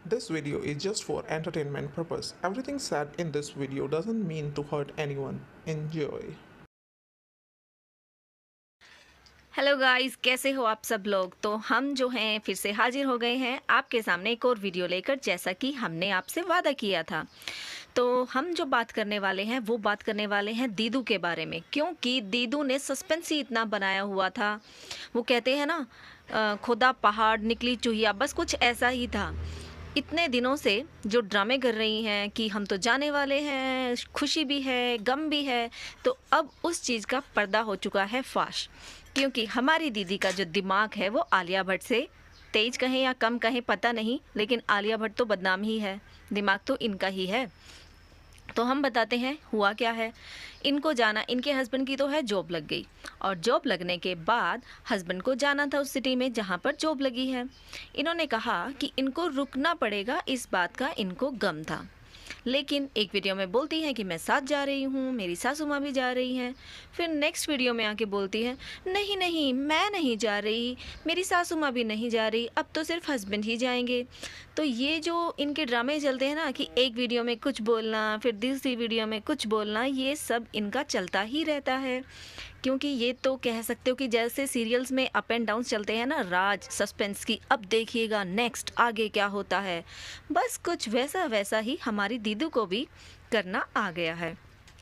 This video is just for entertainment purpose. Everything said in this video doesn't mean to hurt anyone. Enjoy. Hello guys, कैसे हो आप सब लोग। तो हम जो हैं फिर से हाजिर हो गए हैं आपके सामने एक और वीडियो लेकर, जैसा कि हमने आपसे वादा किया था। तो हम जो बात करने वाले हैं वो बात करने वाले हैं दीदू के बारे में, क्योंकि दीदू ने सस्पेंस ही इतना बनाया हुआ था। वो कहते हैं ना, खुदा पहाड़ निकली चूहिया, बस कुछ ऐसा ही था। इतने दिनों से जो ड्रामे कर रही हैं कि हम तो जाने वाले हैं, खुशी भी है गम भी है, तो अब उस चीज़ का पर्दा हो चुका है फाश। क्योंकि हमारी दीदी का जो दिमाग है वो आलिया भट्ट से तेज कहें या कम कहें पता नहीं, लेकिन आलिया भट्ट तो बदनाम ही है, दिमाग तो इनका ही है। तो हम बताते हैं हुआ क्या है। इनको जाना, इनके हस्बैंड की तो है जॉब लग गई, और जॉब लगने के बाद हस्बैंड को जाना था उस सिटी में जहाँ पर जॉब लगी है। इन्होंने कहा कि इनको रुकना पड़ेगा, इस बात का इनको गम था। लेकिन एक वीडियो में बोलती हैं कि मैं साथ जा रही हूँ, मेरी सासू माँ भी जा रही हैं। फिर नेक्स्ट वीडियो में आके बोलती हैं नहीं नहीं मैं नहीं जा रही, मेरी सासू माँ भी नहीं जा रही, अब तो सिर्फ हस्बैंड ही जाएंगे। तो ये जो इनके ड्रामे चलते हैं ना कि एक वीडियो में कुछ बोलना, फिर दूसरी वीडियो में कुछ बोलना, ये सब इनका चलता ही रहता है। क्योंकि ये तो कह सकते हो कि जैसे सीरियल्स में अप एंड डाउन चलते हैं ना, राज सस्पेंस की, अब देखिएगा नेक्स्ट आगे क्या होता है, बस कुछ वैसा वैसा ही हमारी दीदू को भी करना आ गया है।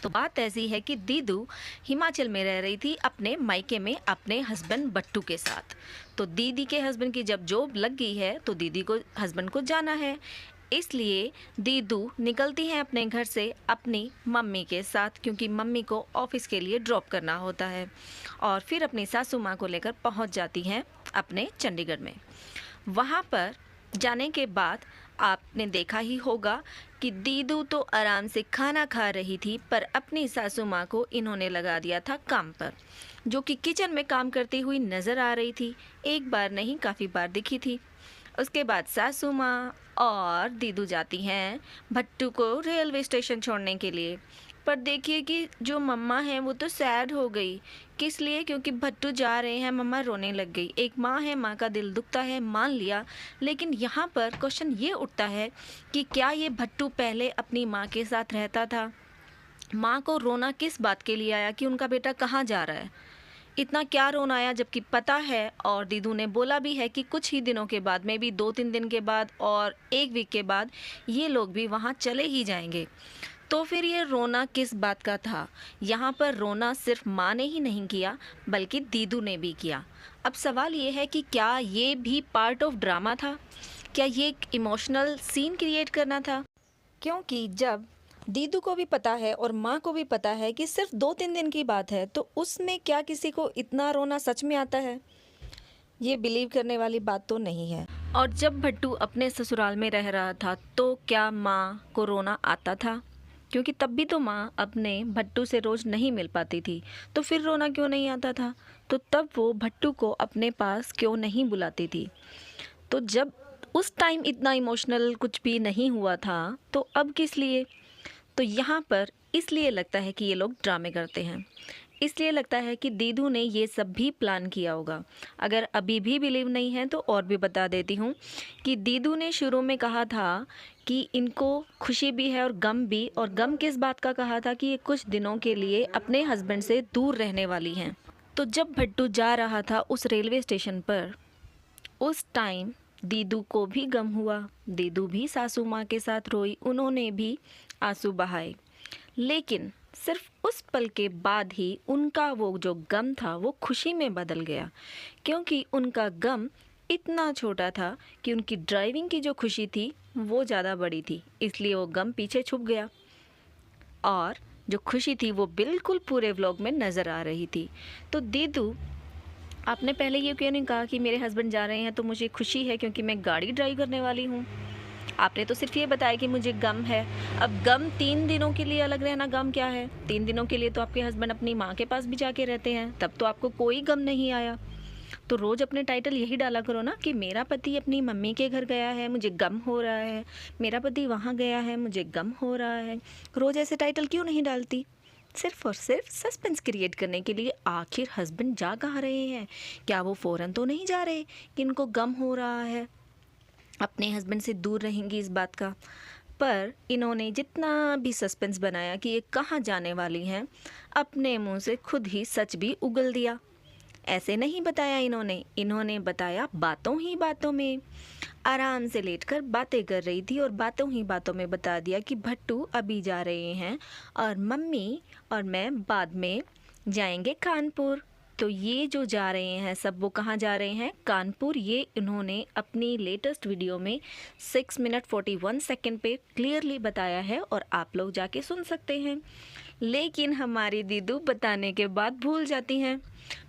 तो बात ऐसी है कि दीदू हिमाचल में रह रही थी अपने मायके में अपने हस्बैंड बट्टू के साथ। तो दीदी के हस्बैंड की जब जॉब लग गई है तो दीदी को हस्बैंड को जाना है, इसलिए दीदू निकलती हैं अपने घर से अपनी मम्मी के साथ, क्योंकि मम्मी को ऑफिस के लिए ड्रॉप करना होता है, और फिर अपनी सासू माँ को लेकर पहुँच जाती हैं अपने चंडीगढ़ में। वहाँ पर जाने के बाद आपने देखा ही होगा कि दीदू तो आराम से खाना खा रही थी, पर अपनी सासू माँ को इन्होंने लगा दिया था काम पर, जो कि किचन में काम करती हुई नज़र आ रही थी। एक बार नहीं काफ़ी बार दिखी थी। उसके बाद सासू माँ और दीदू जाती हैं भट्टू को रेलवे स्टेशन छोड़ने के लिए। पर देखिए कि जो मम्मा हैं वो तो सैड हो गई। किस लिए? क्योंकि भट्टू जा रहे हैं, मम्मा रोने लग गई। एक माँ है, माँ का दिल दुखता है, मान लिया। लेकिन यहाँ पर क्वेश्चन ये उठता है कि क्या ये भट्टू पहले अपनी माँ के साथ रहता था? माँ को रोना किस बात के लिए आया कि उनका बेटा कहाँ जा रहा है? इतना क्या रोना आया, जबकि पता है और दीदू ने बोला भी है कि कुछ ही दिनों के बाद, में भी 2-3 दिन के बाद और 1 वीक के बाद ये लोग भी वहाँ चले ही जाएंगे। तो फिर ये रोना किस बात का था? यहाँ पर रोना सिर्फ माँ ने ही नहीं किया, बल्कि दीदू ने भी किया। अब सवाल ये है कि क्या ये भी पार्ट ऑफ ड्रामा था? क्या ये एक इमोशनल सीन क्रिएट करना था? क्योंकि जब दीदू को भी पता है और माँ को भी पता है कि सिर्फ 2-3 दिन की बात है, तो उसमें क्या किसी को इतना रोना सच में आता है? ये बिलीव करने वाली बात तो नहीं है। और जब भट्टू अपने ससुराल में रह रहा था तो क्या माँ को रोना आता था? क्योंकि तब भी तो माँ अपने भट्टू से रोज़ नहीं मिल पाती थी, तो फिर रोना क्यों नहीं आता था? तो तब वो भट्टू को अपने पास क्यों नहीं बुलाती थी? तो जब उस टाइम इतना इमोशनल कुछ भी नहीं हुआ था, तो अब किस लिए? तो यहाँ पर इसलिए लगता है कि ये लोग ड्रामे करते हैं। इसलिए लगता है कि दीदू ने ये सब भी प्लान किया होगा। अगर अभी भी बिलीव नहीं है तो और भी बता देती हूँ कि दीदू ने शुरू में कहा था कि इनको खुशी भी है और गम भी, और गम किस बात का कहा था कि ये कुछ दिनों के लिए अपने हस्बैंड से दूर रहने वाली हैं। तो जब भट्टू जा रहा था उस रेलवे स्टेशन पर, उस टाइम दीदू को भी गम हुआ, दीदू भी सासू माँ के साथ रोई, उन्होंने भी आंसू बहाए। लेकिन सिर्फ उस पल के बाद ही उनका वो जो गम था वो खुशी में बदल गया, क्योंकि उनका गम इतना छोटा था कि उनकी ड्राइविंग की जो खुशी थी वो ज़्यादा बड़ी थी, इसलिए वो गम पीछे छुप गया, और जो खुशी थी वो बिल्कुल पूरे व्लॉग में नज़र आ रही थी। तो दीदू, आपने पहले ये क्यों नहीं कहा कि मेरे हस्बैंड जा रहे हैं तो मुझे खुशी है क्योंकि मैं गाड़ी ड्राइव करने वाली हूँ? आपने तो सिर्फ ये बताया कि मुझे गम है। अब गम 3 दिनों के लिए अलग रहना गम क्या है? 3 दिनों के लिए तो आपके हस्बैंड अपनी माँ के पास भी जाके रहते हैं, तब तो आपको कोई गम नहीं आया। तो रोज़ अपने टाइटल यही डाला करो ना कि मेरा पति अपनी मम्मी के घर गया है, मुझे गम हो रहा है, मेरा पति वहाँ गया है, मुझे गम हो रहा है। रोज़ ऐसे टाइटल क्यों नहीं डालती? सिर्फ और सिर्फ सस्पेंस क्रिएट करने के लिए। आखिर हस्बैंड जा कहाँ रहे हैं? क्या वो फ़ौरन तो नहीं जा रहे कि इनको गम हो रहा है? अपने हस्बैंड से दूर रहेंगी इस बात का। पर इन्होंने जितना भी सस्पेंस बनाया कि ये कहाँ जाने वाली हैं, अपने मुंह से खुद ही सच भी उगल दिया। ऐसे नहीं बताया इन्होंने, इन्होंने बताया बातों ही बातों में। आराम से लेटकर बातें कर रही थी और बातों ही बातों में बता दिया कि भट्टू अभी जा रहे हैं और मम्मी और मैं बाद में जाएंगे कानपुर। तो ये जो जा रहे हैं सब, वो कहाँ जा रहे हैं? कानपुर। ये इन्होंने अपनी लेटेस्ट वीडियो में 6 मिनट 41 सेकेंड पे क्लियरली बताया है और आप लोग जाके सुन सकते हैं। लेकिन हमारी दीदू बताने के बाद भूल जाती हैं।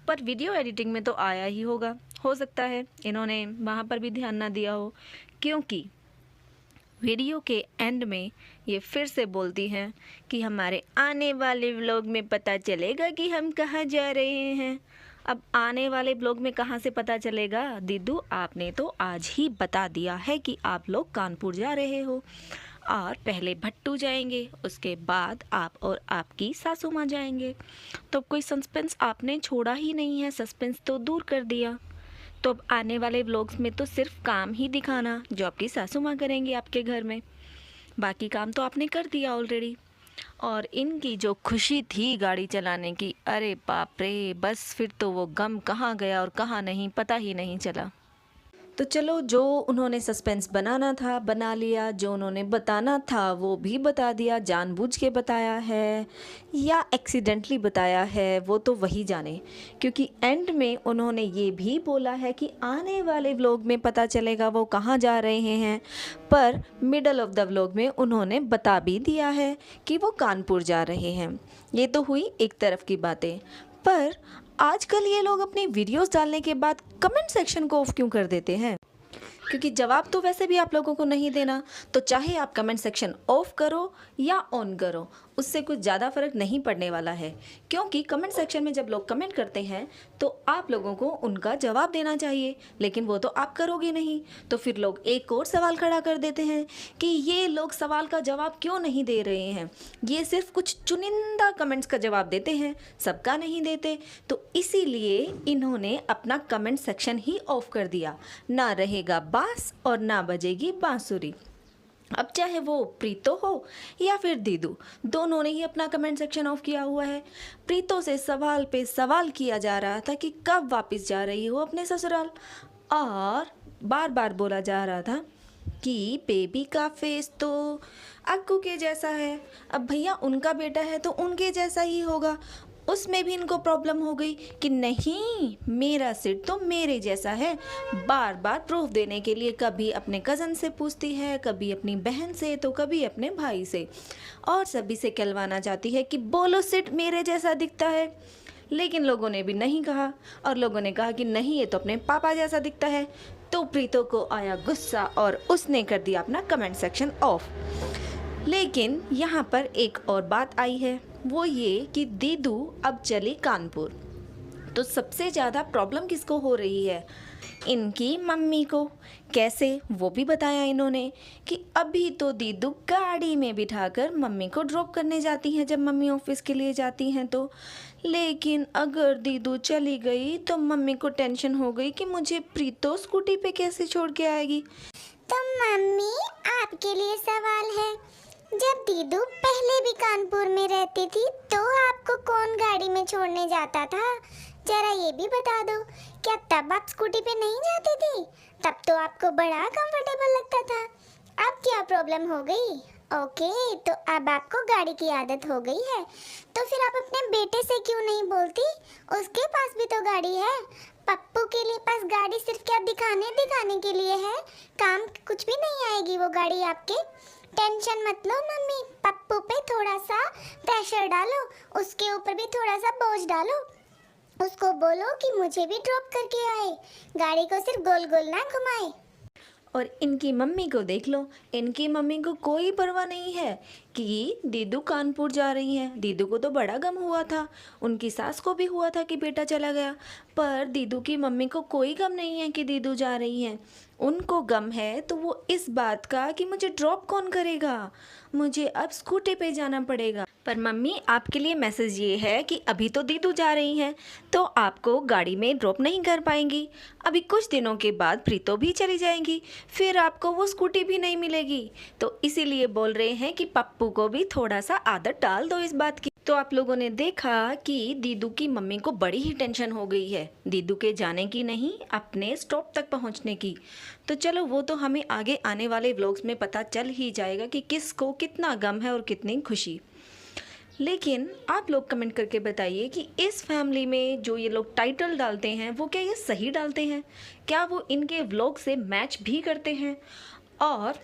पर वीडियो एडिटिंग में तो आया ही होगा, हो सकता है इन्होंने वहाँ पर भी ध्यान ना दिया हो, क्योंकि वीडियो के एंड में ये फिर से बोलती हैं कि हमारे आने वाले व्लॉग में पता चलेगा कि हम कहाँ जा रहे हैं। अब आने वाले ब्लॉग में कहाँ से पता चलेगा दीदू? आपने तो आज ही बता दिया है कि आप लोग कानपुर जा रहे हो और पहले भट्टू जाएंगे, उसके बाद आप और आपकी सासू माँ जाएंगे। तो कोई सस्पेंस आपने छोड़ा ही नहीं है, सस्पेंस तो दूर कर दिया। तो अब आने वाले व्लॉग्स में तो सिर्फ काम ही दिखाना जो आपकी सासू माँ करेंगी आपके घर में, बाकी काम तो आपने कर दिया ऑलरेडी। और इनकी जो खुशी थी गाड़ी चलाने की, अरे बाप रे, बस फिर तो वो गम कहाँ गया और कहाँ नहीं, पता ही नहीं चला। तो चलो, जो उन्होंने सस्पेंस बनाना था बना लिया, जो उन्होंने बताना था वो भी बता दिया। जानबूझ के बताया है या एक्सीडेंटली बताया है वो तो वही जाने, क्योंकि एंड में उन्होंने ये भी बोला है कि आने वाले व्लॉग में पता चलेगा वो कहाँ जा रहे हैं। पर मिडल ऑफ द व्लॉग में उन्होंने बता भी दिया है कि वो कानपुर जा रहे हैं। ये तो हुई एक तरफ की बातें। पर आजकल ये लोग अपनी वीडियोस डालने के बाद कमेंट सेक्शन को ऑफ क्यों कर देते हैं? क्योंकि जवाब तो वैसे भी आप लोगों को नहीं देना, तो चाहे आप कमेंट सेक्शन ऑफ करो या ऑन करो, उससे कुछ ज़्यादा फ़र्क नहीं पड़ने वाला है। क्योंकि कमेंट सेक्शन में जब लोग कमेंट करते हैं तो आप लोगों को उनका जवाब देना चाहिए, लेकिन वो तो आप करोगे नहीं। तो फिर लोग एक और सवाल खड़ा कर देते हैं कि ये लोग सवाल का जवाब क्यों नहीं दे रहे हैं, ये सिर्फ कुछ चुनिंदा कमेंट्स का जवाब देते हैं, सबका नहीं देते। तो इसीलिए इन्होंने अपना कमेंट सेक्शन ही ऑफ कर दिया। ना रहेगा बास और ना बजेगी बांसुरी। अब चाहे वो प्रीतो हो या फिर दीदू, दोनों ने ही अपना कमेंट सेक्शन ऑफ किया हुआ है। प्रीतो से सवाल पे सवाल किया जा रहा था कि कब वापस जा रही हो अपने ससुराल, और बार बार बोला जा रहा था कि बेबी का फेस तो अक्कू के जैसा है। अब भैया उनका बेटा है तो उनके जैसा ही होगा। उसमें भी इनको प्रॉब्लम हो गई कि नहीं, मेरा सिर तो मेरे जैसा है। बार बार प्रूफ देने के लिए कभी अपने कज़न से पूछती है, कभी अपनी बहन से, तो कभी अपने भाई से, और सभी से कहलवाना चाहती है कि बोलो सिर मेरे जैसा दिखता है। लेकिन लोगों ने भी नहीं कहा, और लोगों ने कहा कि नहीं, ये तो अपने पापा जैसा दिखता है। तो प्रीतो को आया गुस्सा और उसने कर दिया अपना कमेंट सेक्शन ऑफ। लेकिन यहाँ पर एक और बात आई है, वो ये कि दीदू अब चली कानपुर। तो सबसे ज़्यादा प्रॉब्लम किसको हो रही है? इनकी मम्मी को। कैसे, वो भी बताया इन्होंने कि अभी तो दीदू गाड़ी में बिठाकर मम्मी को ड्रॉप करने जाती हैं जब मम्मी ऑफिस के लिए जाती हैं तो। लेकिन अगर दीदू चली गई तो मम्मी को टेंशन हो गई कि मुझे प्रीतो स्कूटी पे कैसे छोड़ के आएगी। तो मम्मी, आपके लिए सवाल है, जब दीदू पहले भी कानपुर में रहती थी तो आपको कौन गाड़ी में छोड़ने जाता था? जरा ये भी बता दो, क्या तब आप स्कूटी पे नहीं जाती थी? तब तो आपको बड़ा कंफर्टेबल लगता था। अब क्या प्रॉब्लम हो गई? ओके, तो अब आपको गाड़ी की आदत हो गई है। तो फिर आप अपने बेटे से क्यों नहीं बोलती? उसके पास भी तो गाड़ी है। पप्पू के लिए पास गाड़ी सिर्फ क्या दिखाने के लिए है, काम कुछ भी नहीं आएगी वो गाड़ी आपके। टेंशन मत लो मम्मी, पप्पू पे थोड़ा सा प्रेशर डालो, उसके ऊपर भी थोड़ा सा बोझ डालो। उसको बोलो कि मुझे भी ड्रॉप करके आए, गाड़ी को सिर्फ गोल गोल ना घुमाए। और इनकी मम्मी को देख लो, इनकी मम्मी को कोई परवाह नहीं है कि दीदू कानपुर जा रही हैं। दीदू को तो बड़ा गम हुआ था, उनकी सास को भी हुआ था कि बेटा चला गया, पर दीदू की मम्मी को कोई गम नहीं है कि दीदू जा रही हैं। उनको गम है तो वो इस बात का कि मुझे ड्रॉप कौन करेगा, मुझे अब स्कूटी पे जाना पड़ेगा। पर मम्मी आपके लिए मैसेज ये है कि अभी तो दीदू जा रही हैं तो आपको गाड़ी में ड्रॉप नहीं कर पाएंगी। अभी कुछ दिनों के बाद प्रीतो भी चली जाएंगी, फिर आपको वो स्कूटी भी नहीं मिलेगी। तो इसीलिए बोल रहे हैं कि पप्पू को भी थोड़ा सा आदत डाल दो इस बात की। तो आप लोगों ने देखा कि दीदू की मम्मी को बड़ी ही टेंशन हो गई है, दीदू के जाने की नहीं, अपने स्टॉप तक पहुंचने की। तो चलो वो तो हमें आगे आने वाले व्लॉग्स में पता चल ही जाएगा कि किसको कितना गम है और कितनी खुशी। लेकिन आप लोग कमेंट करके बताइए कि इस फैमिली में जो ये लोग टाइटल डालते हैं वो क्या ये सही डालते हैं, क्या वो इनके व्लॉग से मैच भी करते हैं? और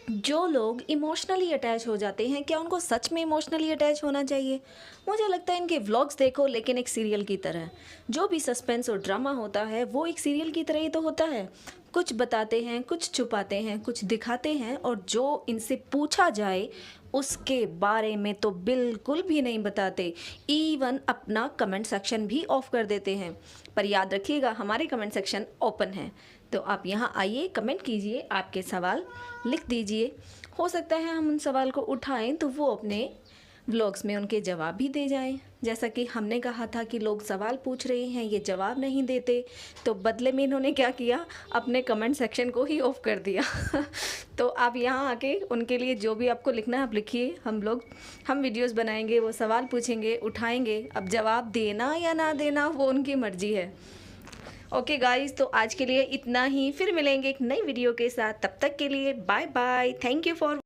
जो लोग इमोशनली अटैच हो जाते हैं क्या उनको सच में इमोशनली अटैच होना चाहिए? मुझे लगता है इनके व्लॉग्स देखो लेकिन एक सीरियल की तरह, जो भी सस्पेंस और ड्रामा होता है वो एक सीरियल की तरह ही तो होता है। कुछ बताते हैं, कुछ छुपाते हैं, कुछ दिखाते हैं और जो इनसे पूछा जाए उसके बारे में तो बिल्कुल भी नहीं बताते, इवन अपना कमेंट सेक्शन भी ऑफ कर देते हैं। पर याद रखिएगा हमारे कमेंट सेक्शन ओपन है, तो आप यहाँ आइए, कमेंट कीजिए, आपके सवाल लिख दीजिए। हो सकता है हम उन सवाल को उठाएं तो वो अपने व्लॉग्स में उनके जवाब भी दे जाएं। जैसा कि हमने कहा था कि लोग सवाल पूछ रहे हैं, ये जवाब नहीं देते, तो बदले में इन्होंने क्या किया, अपने कमेंट सेक्शन को ही ऑफ कर दिया। तो आप यहाँ आके उनके लिए जो भी आपको लिखना है आप लिखिए, हम वीडियोस बनाएंगे, वो सवाल पूछेंगे, उठाएंगे। अब जवाब देना या ना देना वो उनकी मर्जी है। ओके गाइस, तो आज के लिए इतना ही, फिर मिलेंगे एक नई वीडियो के साथ। तब तक के लिए bye bye, thank you for